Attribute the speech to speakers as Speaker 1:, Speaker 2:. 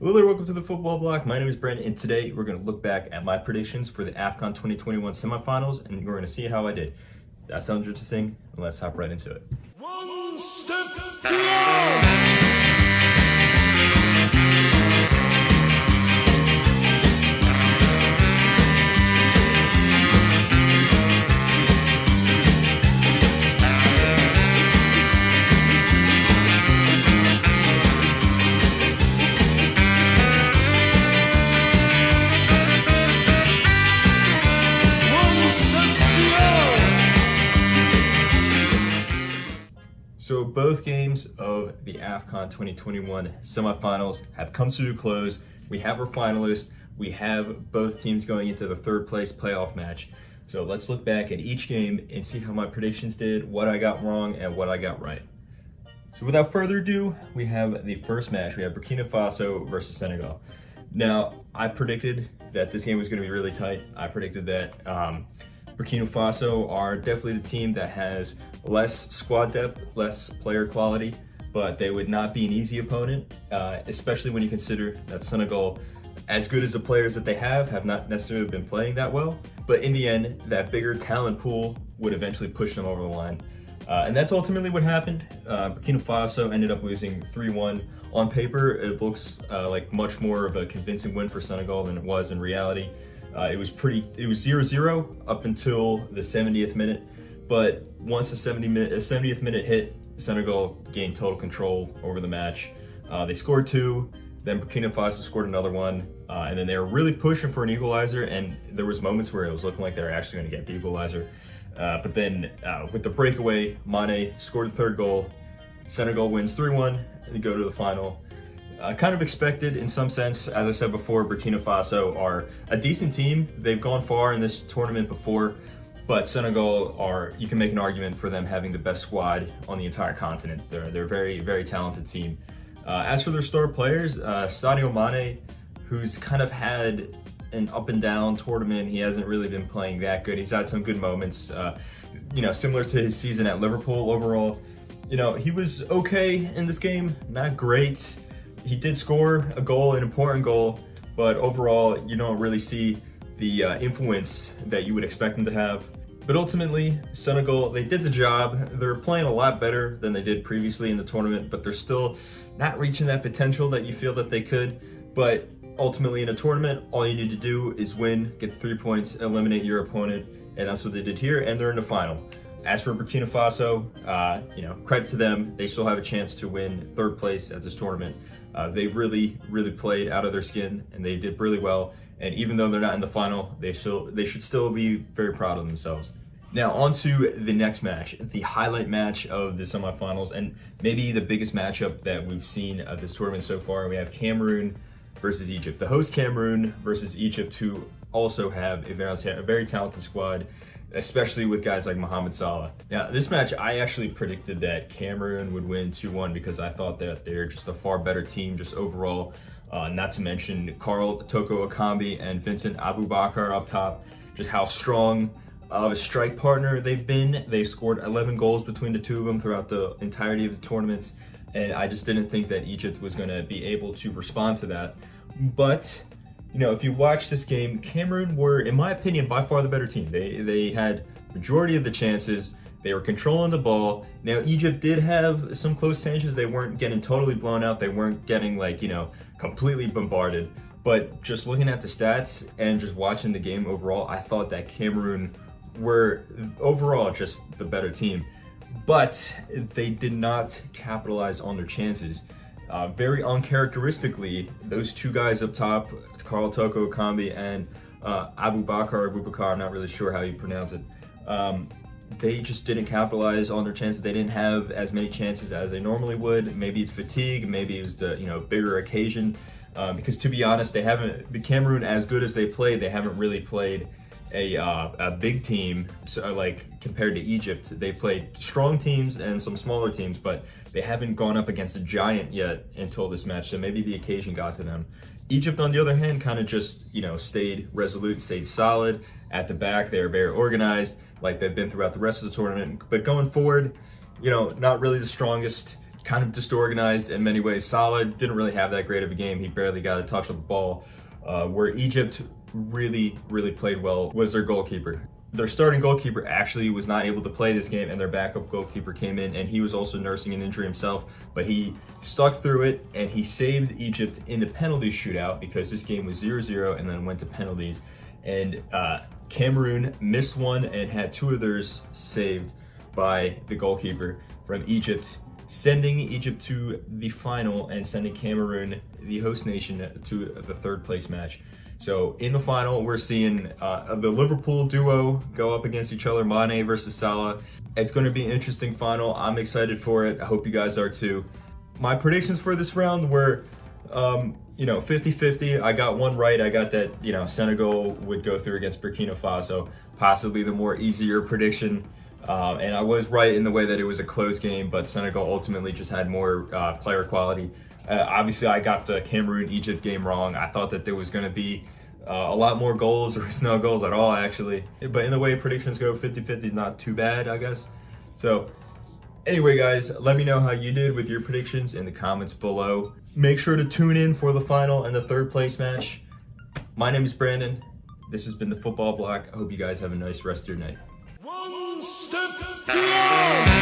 Speaker 1: Hello there, welcome to the Football Bloc. My name is Brent, and today we're going to look back at my predictions for the AFCON 2021 semifinals, and we're going to see how I did. That sounds interesting, and let's hop right into it.
Speaker 2: One step beyond.
Speaker 1: So both games of the AFCON 2021 semifinals have come to a close. We have our finalists. We have both teams going into the third place playoff match. So let's look back at each game and see how my predictions did, what I got wrong, and what I got right. So without further ado, we have the first match. We have Burkina Faso versus Senegal. Now, I predicted that this game was going to be really tight. I predicted that Burkina Faso are definitely the team that has less squad depth, less player quality, but they would not be an easy opponent, especially when you consider that Senegal, as good as the players that they have not necessarily been playing that well. But in the end, that bigger talent pool would eventually push them over the line. And that's ultimately what happened. Burkina Faso ended up losing 3-1. On paper, it looks like much more of a convincing win for Senegal than it was in reality. It was 0-0 up until the 70th minute, but once the 70th minute hit, Senegal gained total control over the match. They scored 2, then Burkina Faso scored another one, and then they were really pushing for an equalizer, and there was moments where it was looking like they were actually going to get the equalizer. But then with the breakaway, Mane scored the third goal. Senegal wins 3-1 and go to the final. Kind of expected in some sense. As I said before, Burkina Faso are a decent team. They've gone far in this tournament before, but Senegal you can make an argument for them having the best squad on the entire continent. They're a very, very talented team. As for their star players, Sadio Mane, who's kind of had an up and down tournament. He hasn't really been playing that good. He's had some good moments, similar to his season at Liverpool overall. He was okay in this game, not great. He did score a goal, an important goal, but overall, you don't really see the influence that you would expect him to have. But ultimately, Senegal, they did the job. They're playing a lot better than they did previously in the tournament, but they're still not reaching that potential that you feel that they could. But ultimately, in a tournament, all you need to do is win, get 3 points, eliminate your opponent, and that's what they did here, and they're in the final. As for Burkina Faso, credit to them. They still have a chance to win third place at this tournament. They really, really played out of their skin, and they did really well. And even though they're not in the final, they should still be very proud of themselves. Now, on to the next match, the highlight match of the semifinals, and maybe the biggest matchup that we've seen of this tournament so far. We have Cameroon versus Egypt. The host Cameroon versus Egypt, who also have a very talented squad, especially with guys like Mohamed Salah. Now, this match, I actually predicted that Cameroon would win 2-1 because I thought that they're just a far better team just overall. Not to mention Karl Toko Ekambi and Vincent Aboubakar up top, just how strong of a strike partner they've been. They scored 11 goals between the two of them throughout the entirety of the tournament, and I just didn't think that Egypt was going to be able to respond to that. But if you watch this game, Cameroon were, in my opinion, by far the better team. They had majority of the chances. They were controlling the ball. Now, Egypt did have some close chances. They weren't getting totally blown out. They weren't getting completely bombarded. But just looking at the stats and just watching the game overall, I thought that Cameroon were overall just the better team. But they did not capitalize on their chances. Very uncharacteristically, those two guys up top, Karl Toko Ekambi and Aboubakar, I'm not really sure how you pronounce it, they just didn't capitalize on their chances. They didn't have as many chances as they normally would. Maybe it's fatigue, maybe it was the bigger occasion, because to be honest, Cameroon, as good as they played, they haven't really played a big team, so compared to Egypt. They played strong teams and some smaller teams, but they haven't gone up against a giant yet until this match, so maybe the occasion got to them. Egypt, on the other hand, kind of just stayed resolute, stayed solid at the back. They were very organized, like they've been throughout the rest of the tournament. But going forward, not really the strongest kind of disorganized in many ways. Salah didn't really have that great of a game. He barely got a touch of the ball. Where Egypt really played well was their goalkeeper. Their starting goalkeeper actually was not able to play this game, and their backup goalkeeper came in, and he was also nursing an injury himself, but he stuck through it, and he saved Egypt in the penalty shootout because this game was 0-0 and then went to penalties. And Cameroon missed one and had two of theirs saved by the goalkeeper from Egypt, sending Egypt to the final and sending Cameroon, the host nation, to the third place match. So in the final, we're seeing the Liverpool duo go up against each other, Mane versus Salah. It's going to be an interesting final. I'm excited for it. I hope you guys are too. My predictions for this round were, 50-50. I got one right. I got that, Senegal would go through against Burkina Faso, possibly the more easier prediction. And I was right in the way that it was a close game, but Senegal ultimately just had more player quality. Obviously, I got the Cameroon-Egypt game wrong. I thought that there was going to be a lot more goals. There was no goals at all, actually. But in the way predictions go, 50-50 is not too bad, I guess. So anyway, guys, let me know how you did with your predictions in the comments below. Make sure to tune in for the final and the third place match. My name is Brandon. This has been the Football Bloc. I hope you guys have a nice rest of your night.
Speaker 2: One step beyond.